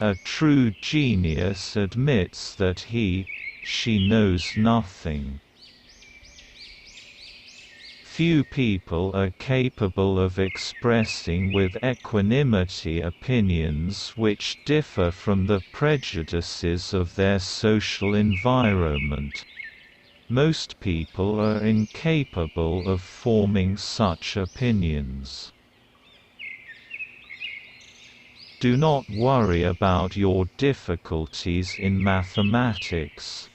A true genius admits that she knows nothing. Few people are capable of expressing with equanimity opinions which differ from the prejudices of their social environment. Most people are incapable of forming such opinions. Do not worry about your difficulties in mathematics.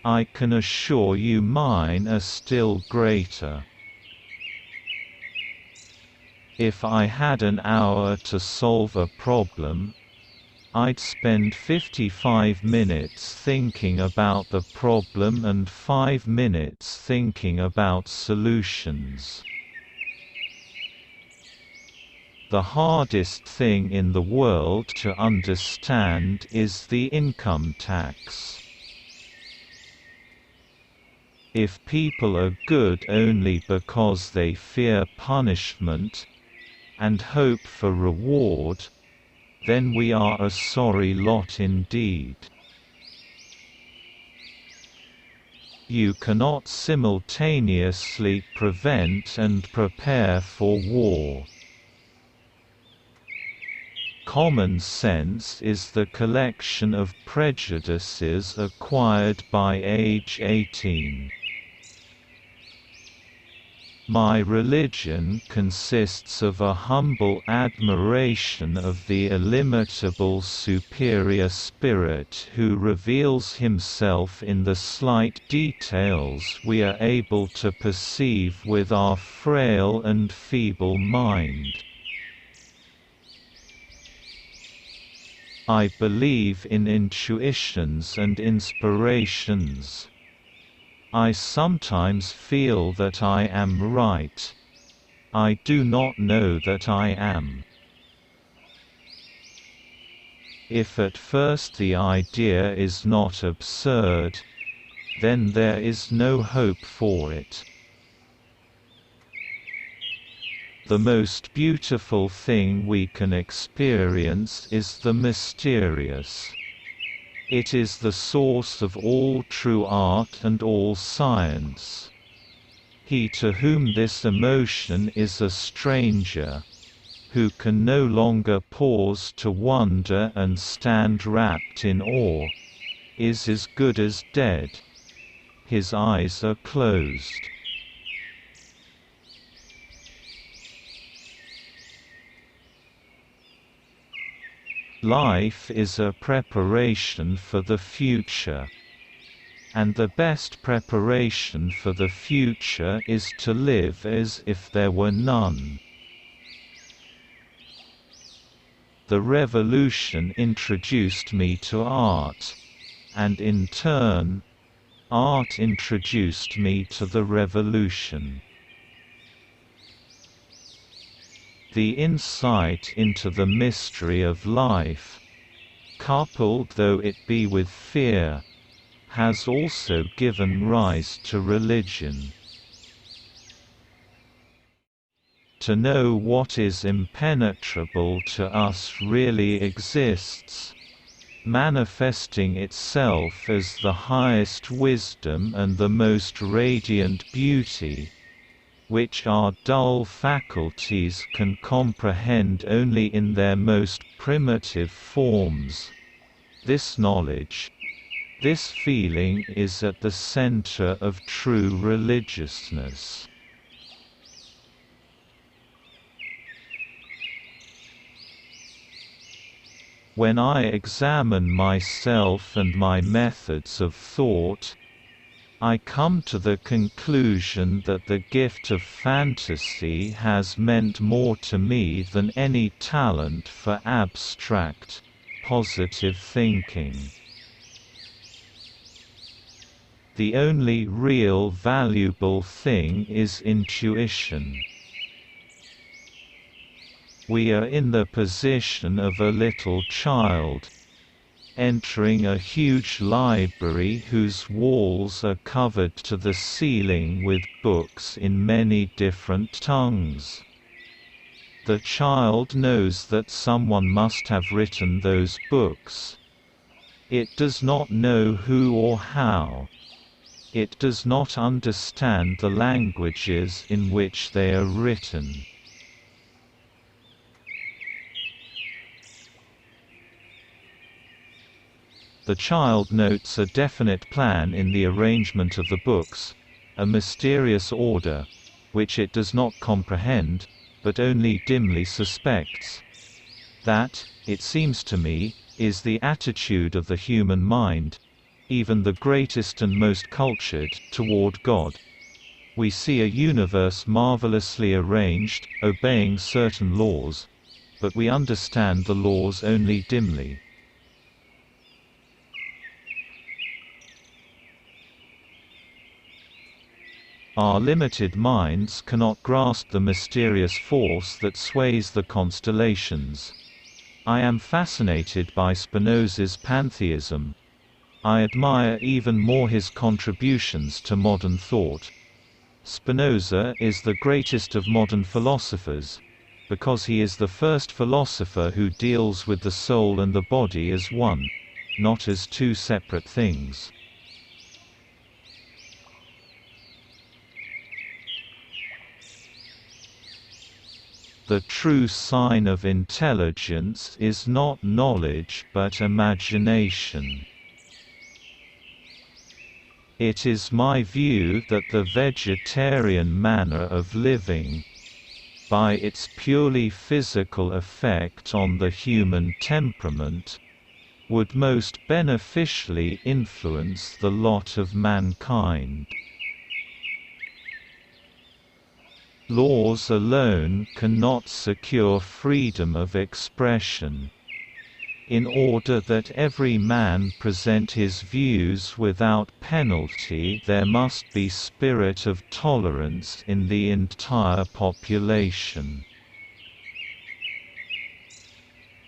I can assure you mine are still greater. If I had an hour to solve a problem, I'd spend 55 minutes thinking about the problem and 5 minutes thinking about solutions. The hardest thing in the world to understand is the income tax. If people are good only because they fear punishment and hope for reward, then we are a sorry lot indeed. You cannot simultaneously prevent and prepare for war. Common sense is the collection of prejudices acquired by age 18. My religion consists of a humble admiration of the illimitable superior spirit who reveals himself in the slight details we are able to perceive with our frail and feeble mind. I believe in intuitions and inspirations. I sometimes feel that I am right. I do not know that I am. If at first the idea is not absurd, then there is no hope for it. The most beautiful thing we can experience is the mysterious. It is the source of all true art and all science. He to whom this emotion is a stranger, who can no longer pause to wonder and stand wrapped in awe, is as good as dead. His eyes are closed. Life is a preparation for the future. And the best preparation for the future is to live as if there were none. The revolution introduced me to art, and in turn, art introduced me to the revolution. The insight into the mystery of life, coupled though it be with fear, has also given rise to religion. To know what is impenetrable to us really exists, manifesting itself as the highest wisdom and the most radiant beauty, which our dull faculties can comprehend only in their most primitive forms. This knowledge, this feeling is at the center of true religiousness. When I examine myself and my methods of thought, I come to the conclusion that the gift of fantasy has meant more to me than any talent for abstract, positive thinking. The only real valuable thing is intuition. We are in the position of a little child, entering a huge library whose walls are covered to the ceiling with books in many different tongues. The child knows that someone must have written those books. It does not know who or how. It does not understand the languages in which they are written. The child notes a definite plan in the arrangement of the books, a mysterious order, which it does not comprehend, but only dimly suspects. That, it seems to me, is the attitude of the human mind, even the greatest and most cultured, toward God. We see a universe marvelously arranged, obeying certain laws, but we understand the laws only dimly. Our limited minds cannot grasp the mysterious force that sways the constellations. I am fascinated by Spinoza's pantheism. I admire even more his contributions to modern thought. Spinoza is the greatest of modern philosophers, because he is the first philosopher who deals with the soul and the body as one, not as two separate things. The true sign of intelligence is not knowledge but imagination. It is my view that the vegetarian manner of living, by its purely physical effect on the human temperament, would most beneficially influence the lot of mankind. Laws alone cannot secure freedom of expression. In order that every man present his views without penalty, there must be spirit of tolerance in the entire population.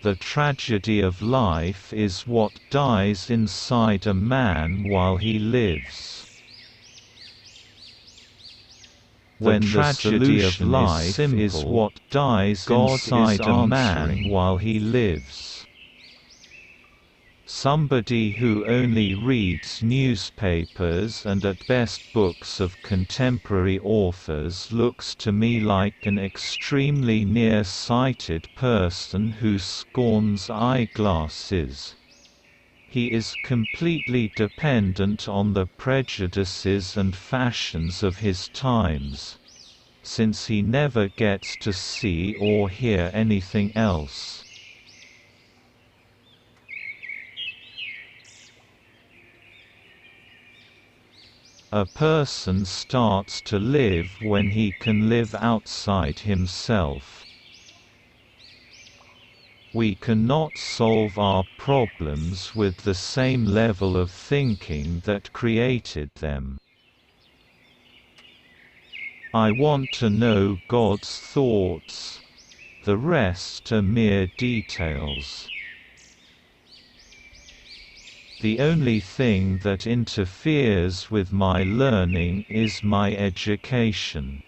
The tragedy of life is what dies inside a man while he lives. When the tragedy of life is what dies inside a man while he lives. Somebody who only reads newspapers and at best books of contemporary authors looks to me like an extremely near-sighted person who scorns eyeglasses. He is completely dependent on the prejudices and fashions of his times, since he never gets to see or hear anything else. A person starts to live when he can live outside himself. We cannot solve our problems with the same level of thinking that created them. I want to know God's thoughts. The rest are mere details. The only thing that interferes with my learning is my education.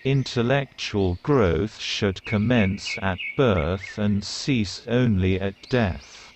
Intellectual growth should commence at birth and cease only at death.